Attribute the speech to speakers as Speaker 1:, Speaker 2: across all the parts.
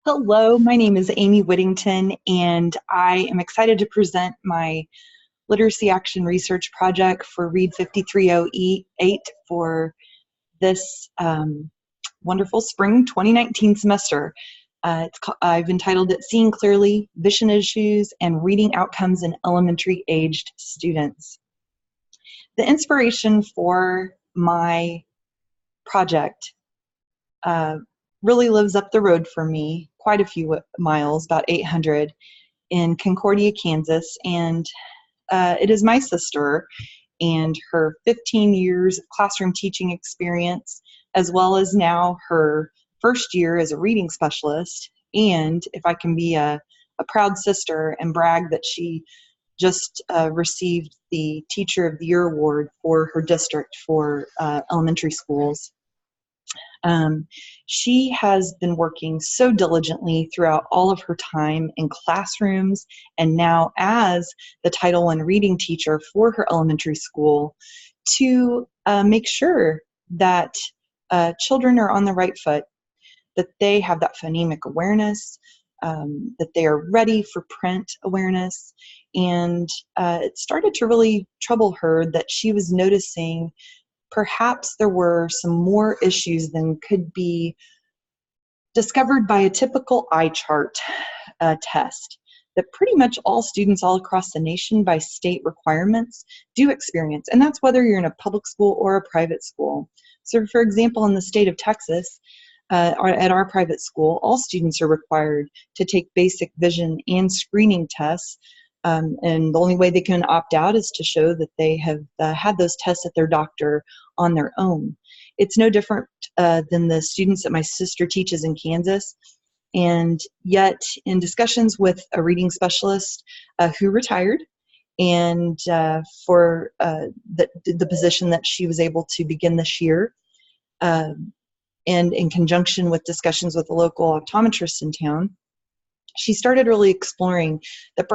Speaker 1: Hello, my name is Amy Whittington, and I am excited to present my Literacy Action Research Project for READ5308 for this wonderful Spring 2019 semester. I've entitled it Seeing Clearly, Vision Issues and Reading Outcomes in Elementary-Aged Students. The inspiration for my project really lives up the road for me, quite a few miles, about 800, in Concordia, Kansas, and it is my sister and her 15 years of classroom teaching experience, as well as now her first year as a reading specialist. And if I can be a proud sister and brag that she just received the Teacher of the Year award for her district for elementary schools. She has been working so diligently throughout all of her time in classrooms and now as the Title I reading teacher for her elementary school to make sure that children are on the right foot, that they have that phonemic awareness, that they are ready for print awareness. And it started to really trouble her that she was noticing perhaps there were some more issues than could be discovered by a typical eye chart test that pretty much all students all across the nation by state requirements do experience. And that's whether you're in a public school or a private school. So for example, in the state of Texas, at our private school, all students are required to take basic vision and screening tests. And the only way they can opt out is to show that they have had those tests at their doctor on their own. It's no different than the students that my sister teaches in Kansas. And yet, in discussions with a reading specialist who retired, and for the position that she was able to begin this year, and in conjunction with discussions with a local optometrist in town, she started really exploring that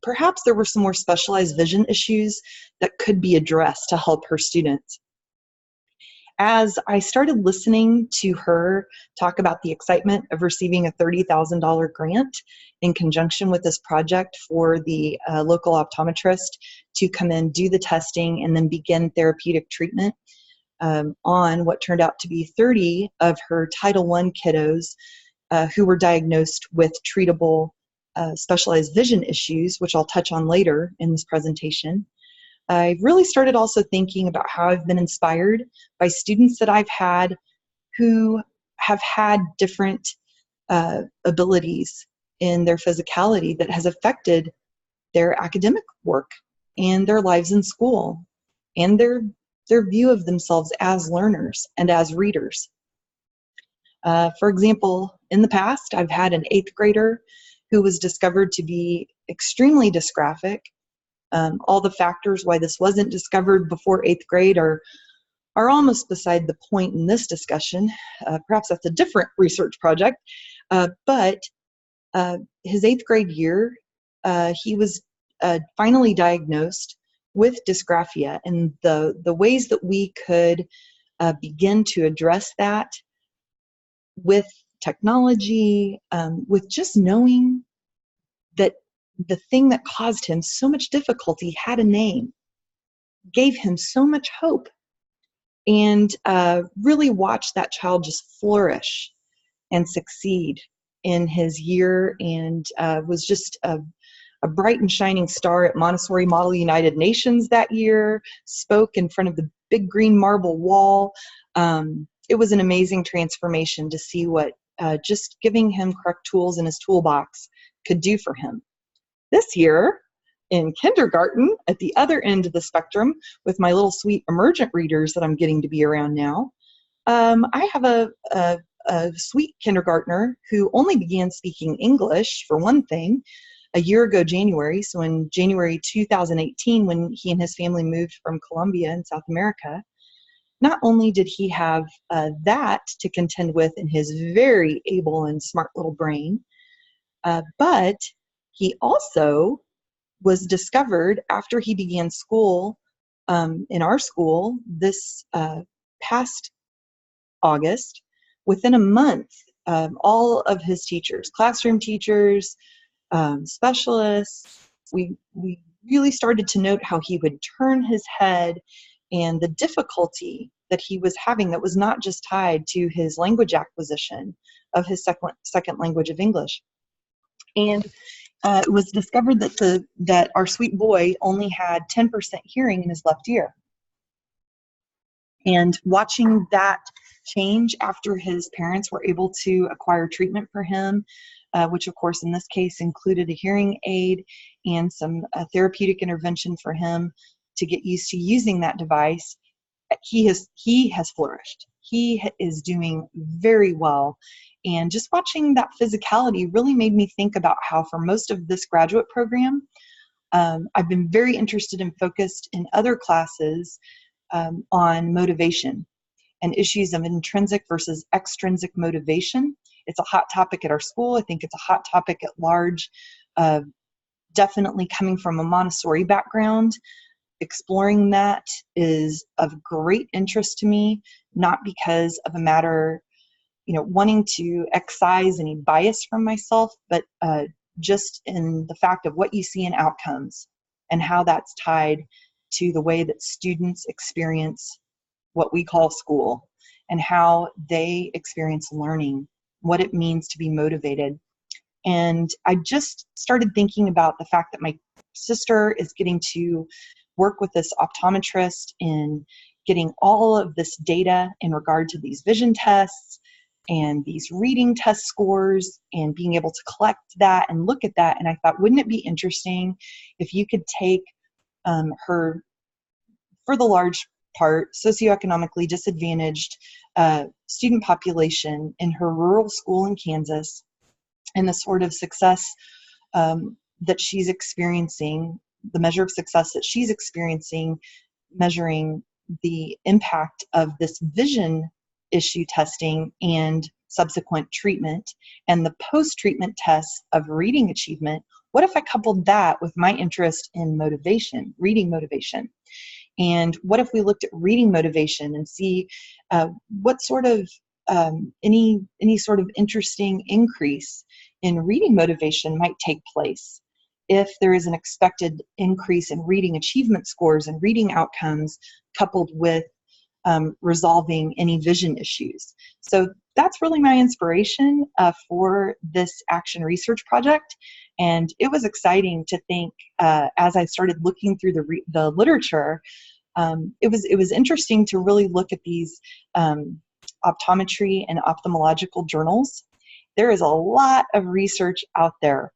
Speaker 1: perhaps there were some more specialized vision issues that could be addressed to help her students. As I started listening to her talk about the excitement of receiving a $30,000 grant in conjunction with this project for the local optometrist to come in, do the testing, and then begin therapeutic treatment on what turned out to be 30 of her Title I kiddos who were diagnosed with treatable specialized vision issues, which I'll touch on later in this presentation. I really started also thinking about how I've been inspired by students that I've had who have had different abilities in their physicality that has affected their academic work and their lives in school and their view of themselves as learners and as readers. For example, in the past, I've had an 8th grader who was discovered to be extremely dysgraphic. All the factors why this wasn't discovered before 8th grade are almost beside the point in this discussion. Perhaps that's a different research project. But his 8th grade year, he was finally diagnosed with dysgraphia, and the ways that we could begin to address that with technology, with just knowing that the thing that caused him so much difficulty had a name, gave him so much hope, and really watched that child just flourish and succeed in his year, and was just a bright and shining star at Montessori Model United Nations that year, spoke in front of the big green marble wall. It was an amazing transformation to see what just giving him correct tools in his toolbox could do for him. This year, in kindergarten, at the other end of the spectrum, with my little sweet emergent readers that I'm getting to be around now, I have a sweet kindergartner who only began speaking English, for one thing, a year ago January. So in January 2018, when he and his family moved from Colombia in South America, not only did he have that to contend with in his very able and smart little brain, but he also was discovered after he began school in our school this past August. Within a month, all of his teachers, classroom teachers, specialists. We really started to note how he would turn his head and the difficulty that he was having that was not just tied to his language acquisition of his second language of English. And it was discovered that our sweet boy only had 10% hearing in his left ear. And watching that change after his parents were able to acquire treatment for him, which of course in this case included a hearing aid and some therapeutic intervention for him to get used to using that device, he has flourished. He is doing very well. And just watching that physicality really made me think about how for most of this graduate program, I've been very interested and focused in other classes on motivation and issues of intrinsic versus extrinsic motivation. It's a hot topic at our school. I think it's a hot topic at large. Definitely coming from a Montessori background, exploring that is of great interest to me, not because of a matter, wanting to excise any bias from myself, but just in the fact of what you see in outcomes and how that's tied to the way that students experience what we call school and how they experience learning, what it means to be motivated. And I just started thinking about the fact that my sister is getting to work with this optometrist in getting all of this data in regard to these vision tests and these reading test scores and being able to collect that and look at that. And I thought, wouldn't it be interesting if you could take her, for the large part, socioeconomically disadvantaged student population in her rural school in Kansas and the sort of success that she's experiencing, the measure of success that she's experiencing, measuring the impact of this vision issue testing and subsequent treatment and the post-treatment tests of reading achievement. What if I coupled that with my interest in motivation, reading motivation? And what if we looked at reading motivation and see what sort of any sort of interesting increase in reading motivation might take place if there is an expected increase in reading achievement scores and reading outcomes coupled with resolving any vision issues. So that's really my inspiration for this action research project. And it was exciting to think as I started looking through the literature, it was interesting to really look at these optometry and ophthalmological journals. There is a lot of research out there.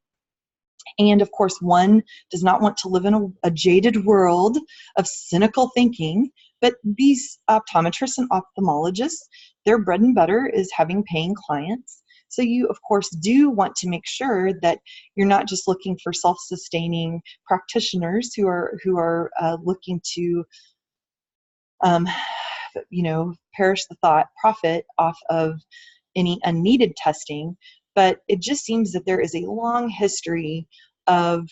Speaker 1: And of course, one does not want to live in a jaded world of cynical thinking, but these optometrists and ophthalmologists, their bread and butter is having paying clients. So you, of course, do want to make sure that you're not just looking for self-sustaining practitioners who are looking to, perish the thought, profit off of any unneeded testing. But it just seems that there is a long history of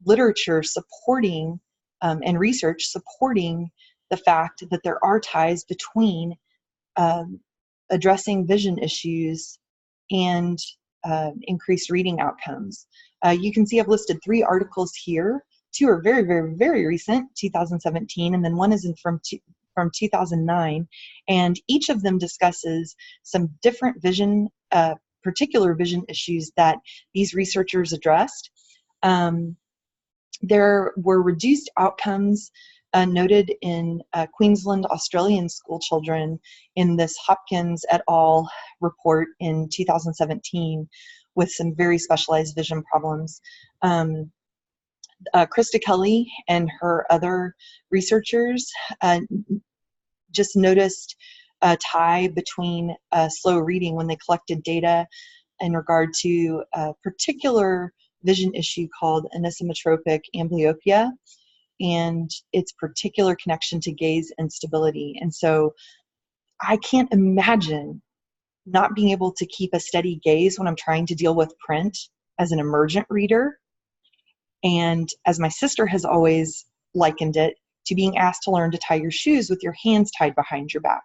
Speaker 1: literature supporting and research supporting the fact that there are ties between addressing vision issues and increased reading outcomes. You can see I've listed 3 articles here. 2 are very, very, very recent, 2017, and then one is from 2009. And each of them discusses some different vision, particular vision issues that these researchers addressed. There were reduced outcomes noted in Queensland Australian school children in this Hopkins et al. Report in 2017 with some very specialized vision problems. Krista Kelly and her other researchers just noticed a tie between slow reading when they collected data in regard to a particular vision issue called anisometropic amblyopia and its particular connection to gaze instability. And so I can't imagine not being able to keep a steady gaze when I'm trying to deal with print as an emergent reader. And as my sister has always likened it, to being asked to learn to tie your shoes with your hands tied behind your back.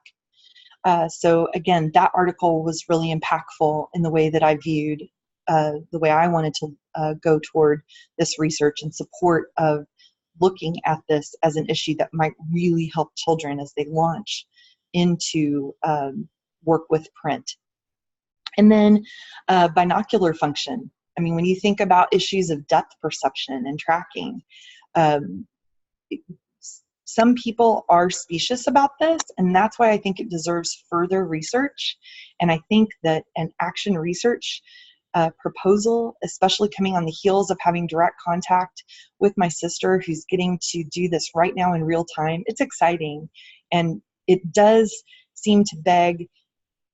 Speaker 1: So again, that article was really impactful in the way that I viewed, the way I wanted to go toward this research in support of looking at this as an issue that might really help children as they launch into work with print. And then binocular function. I mean, when you think about issues of depth perception and tracking, some people are specious about this, and that's why I think it deserves further research. And I think that an action research proposal, especially coming on the heels of having direct contact with my sister who's getting to do this right now in real time, it's exciting. And it does seem to beg,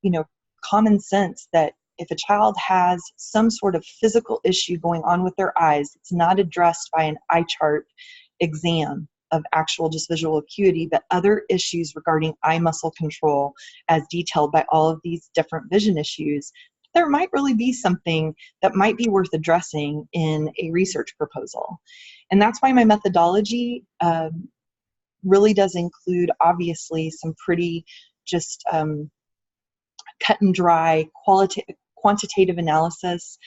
Speaker 1: you know, common sense that if a child has some sort of physical issue going on with their eyes, it's not addressed by an eye chart exam of actual just visual acuity, but other issues regarding eye muscle control as detailed by all of these different vision issues, there might really be something that might be worth addressing in a research proposal. And that's why my methodology really does include, obviously, some pretty just cut and dry quantitative analysis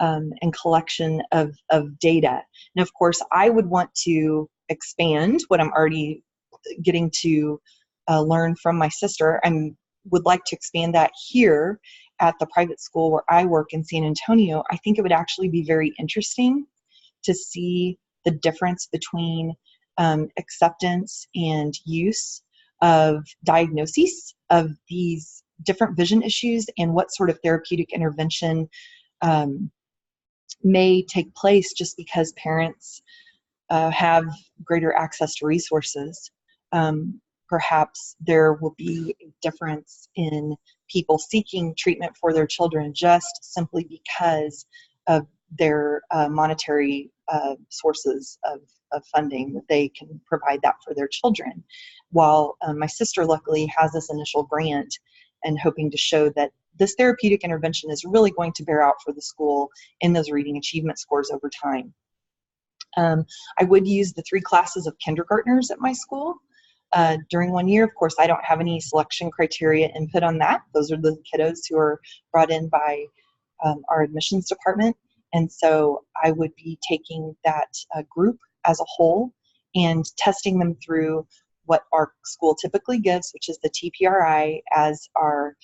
Speaker 1: and collection of data. And of course, I would want to expand what I'm already getting to learn from my sister. I would like to expand that here at the private school where I work in San Antonio. I think it would actually be very interesting to see the difference between acceptance and use of diagnoses of these different vision issues and what sort of therapeutic intervention may take place just because parents have greater access to resources. Perhaps there will be a difference in people seeking treatment for their children just simply because of their monetary sources of funding, that they can provide that for their children. While my sister luckily has this initial grant and hoping to show that this therapeutic intervention is really going to bear out for the school in those reading achievement scores over time. I would use the 3 classes of kindergartners at my school during 1 year. Of course, I don't have any selection criteria input on that. Those are the kiddos who are brought in by our admissions department. And so I would be taking that group as a whole and testing them through what our school typically gives, which is the TPRI as our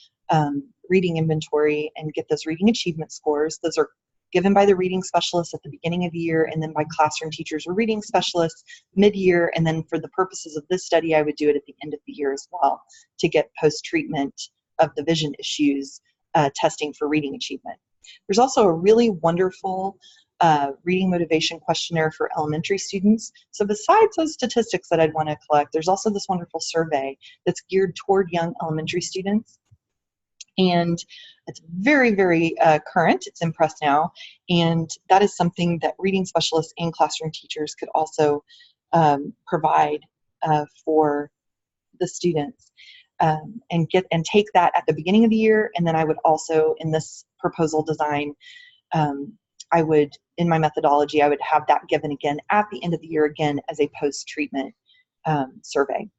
Speaker 1: reading inventory, and get those reading achievement scores. Those are given by the reading specialists at the beginning of the year, and then by classroom teachers or reading specialists mid-year, and then for the purposes of this study, I would do it at the end of the year as well to get post-treatment of the vision issues testing for reading achievement. There's also a really wonderful reading motivation questionnaire for elementary students. So besides those statistics that I'd want to collect, there's also this wonderful survey that's geared toward young elementary students. And it's very, very current. It's in press now. And that is something that reading specialists and classroom teachers could also provide for the students. And take that at the beginning of the year. And then I would also, in this proposal design, I would, in my methodology, I would have that given again at the end of the year again as a post-treatment survey.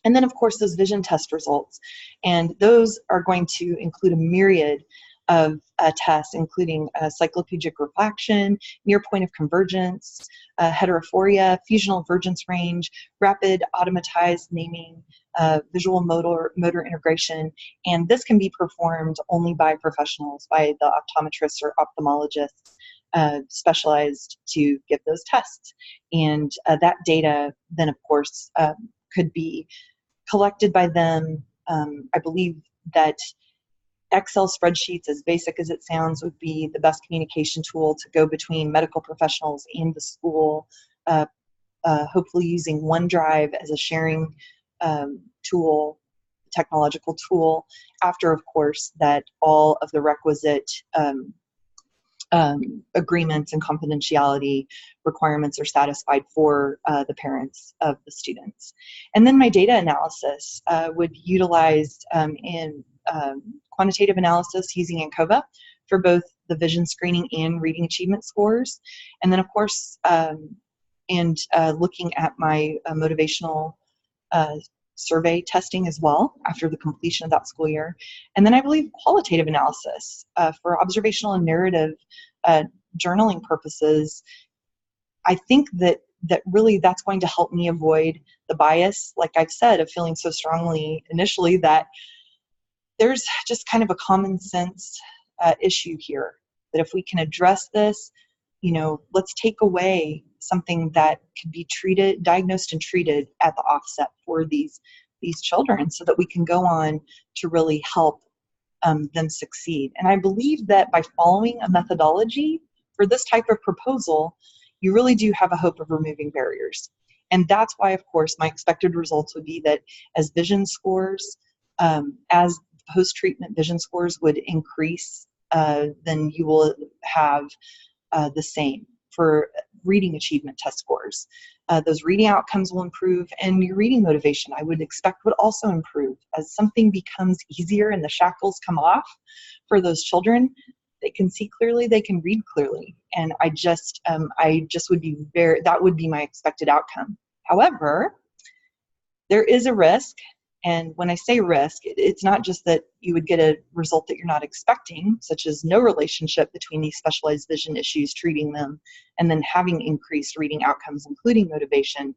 Speaker 1: And then, of course, those vision test results. And those are going to include a myriad of tests, including cycloplegic refraction, near point of convergence, heterophoria, fusional divergence range, rapid automatized naming, visual motor integration. And this can be performed only by professionals, by the optometrists or ophthalmologists specialized to give those tests. And that data then, of course, could be collected by them. I believe that Excel spreadsheets, as basic as it sounds, would be the best communication tool to go between medical professionals and the school, hopefully using OneDrive as a sharing tool, technological tool, after, of course, that all of the requisite agreements and confidentiality requirements are satisfied for the parents of the students. And then my data analysis would utilize in quantitative analysis using ANCOVA for both the vision screening and reading achievement scores. And then, of course, looking at my motivational survey testing as well after the completion of that school year. And then I believe qualitative analysis for observational and narrative journaling purposes. I think that really that's going to help me avoid the bias, like I've said, of feeling so strongly initially that there's just kind of a common sense issue here, that if we can address this, let's take away something that could be diagnosed and treated at the offset for these children, so that we can go on to really help them succeed. And I believe that by following a methodology for this type of proposal, you really do have a hope of removing barriers. And that's why, of course, my expected results would be that as vision scores, as post-treatment vision scores would increase, then you will have the same for reading achievement test scores. Those reading outcomes will improve, and your reading motivation, I would expect, would also improve. As something becomes easier and the shackles come off for those children, they can see clearly, they can read clearly. And I just would be that would be my expected outcome. However, there is a risk. And when I say risk, it's not just that you would get a result that you're not expecting, such as no relationship between these specialized vision issues, treating them, and then having increased reading outcomes, including motivation.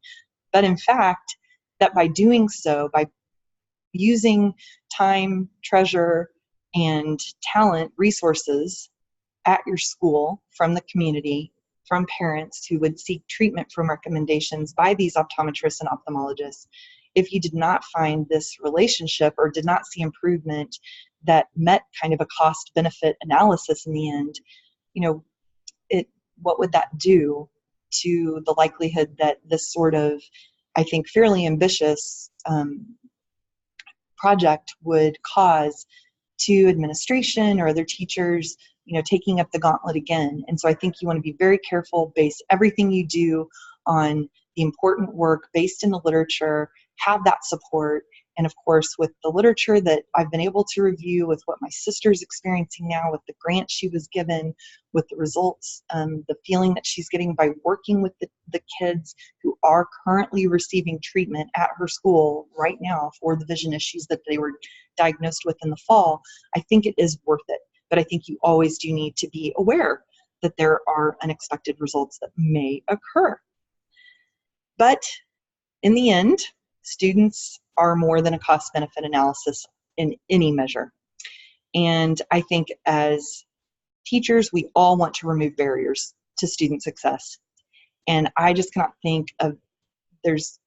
Speaker 1: But in fact, that by doing so, by using time, treasure, and talent, resources at your school from the community, from parents who would seek treatment from recommendations by these optometrists and ophthalmologists, if you did not find this relationship or did not see improvement that met kind of a cost-benefit analysis in the end, what would that do to the likelihood that this sort of, I think, fairly ambitious project would cause to administration or other teachers, taking up the gauntlet again? And so I think you want to be very careful, base everything you do on the important work based in the literature, have that support. And of course, with the literature that I've been able to review, with what my sister's experiencing now, with the grant she was given, with the results, the feeling that she's getting by working with the kids who are currently receiving treatment at her school right now for the vision issues that they were diagnosed with in the fall, I think it is worth it. But I think you always do need to be aware that there are unexpected results that may occur. But in the end, students are more than a cost-benefit analysis in any measure. And I think as teachers, we all want to remove barriers to student success. And I just cannot think of, there's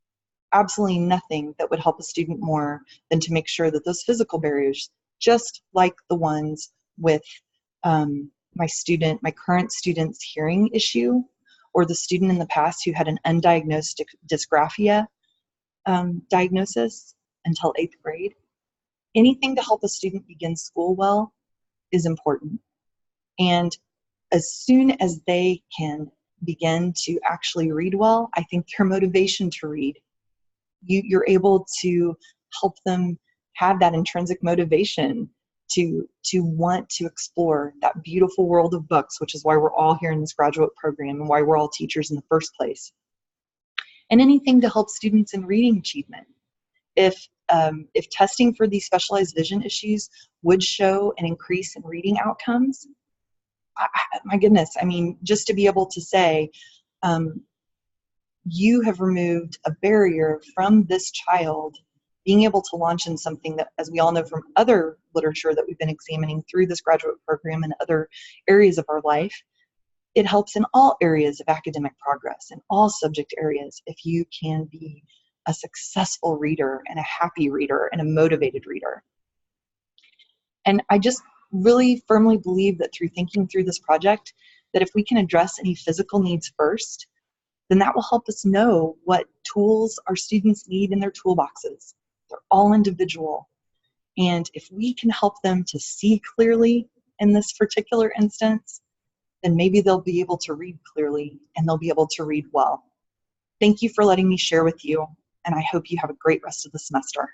Speaker 1: absolutely nothing that would help a student more than to make sure that those physical barriers, just like the ones with my current student's hearing issue, or the student in the past who had an undiagnosed dysgraphia diagnosis until 8th grade. Anything to help a student begin school well is important. And as soon as they can begin to actually read well, I think their motivation to read, you're able to help them have that intrinsic motivation to want to explore that beautiful world of books, which is why we're all here in this graduate program and why we're all teachers in the first place. And anything to help students in reading achievement. If testing for these specialized vision issues would show an increase in reading outcomes, my goodness, I mean, just to be able to say, you have removed a barrier from this child being able to launch in something that, as we all know from other literature that we've been examining through this graduate program and other areas of our life, it helps in all areas of academic progress, in all subject areas, if you can be a successful reader and a happy reader and a motivated reader. And I just really firmly believe that through thinking through this project, that if we can address any physical needs first, then that will help us know what tools our students need in their toolboxes. They're all individual. And if we can help them to see clearly in this particular instance, then maybe they'll be able to read clearly and they'll be able to read well. Thank you for letting me share with you, and I hope you have a great rest of the semester.